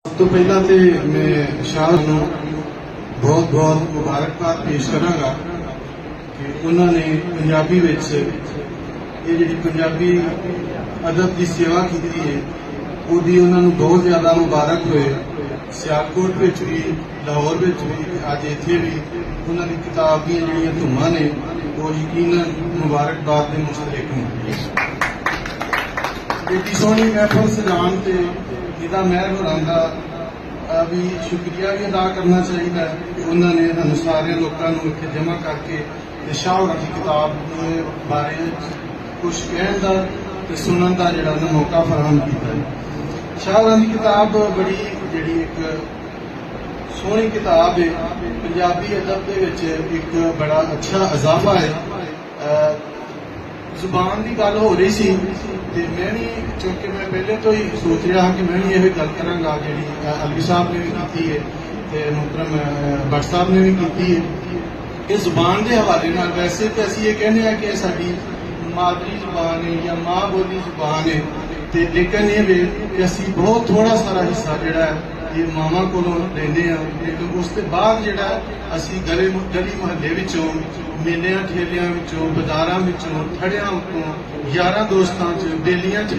तो पहला तो मैं शाह नूं बहुत बहुत मुबारकबाद पेश करांगा कि उन्होंने पंजाबी विच ये जिहड़ी पंजाबी अदब की सेवा की है उहदी उन्होंने बहुत ज्यादा मुबारक होए। सियालकोट विच भी, लाहौर विच भी, अज इत्थे भी उन्होंने किताब दी जिहड़ियां धुम्मां ने वो यकीनन मुबारकबाद के मुस्तहिक ने। एडी सोहनी महफल सजान ते जिदा महर होरां दा भी शुक्रिया भी अदा करना चाहिए कि उन्होंने सानू सारे लोगों को इत्थे जमा करके शाह होरां दी किताब के बारे कुछ कहण दा ते सुनन दा जिहड़ा उन्होंने मौका फराहम किया। शाह होरां दी किताब बड़ी जिहड़ी एक सोहनी किताब है, पंजाबी अदब दे विच एक बड़ा अच्छा इजाफा है। जुबान की गल हो रही सी ते मैं भी चूंकि मैं पहले तो ही सोच रहा कि मैं भी यह गल करांगा जी अलवी साहब ने भी की है ते मुहतरम भट्ट साहब ने भी की है। ये जुबान के हवाले नाल वैसे तो असीं ये कहने हैं कि साडी मादरी जुबान है या माँ बोली जुबान है ते लेकिन ये वे कि असीं बहुत थोड़ा सारा हिस्सा जिहड़ा है ये मावां कोलों लैंदे हैं, लेकिन उसके बाद जिहड़ा असीं गली मुहल्ले विचों मेलियां ठेलियां विचों बाजारां विचों थड़ियां उत्तों यारां दोस्तां च बेलियां च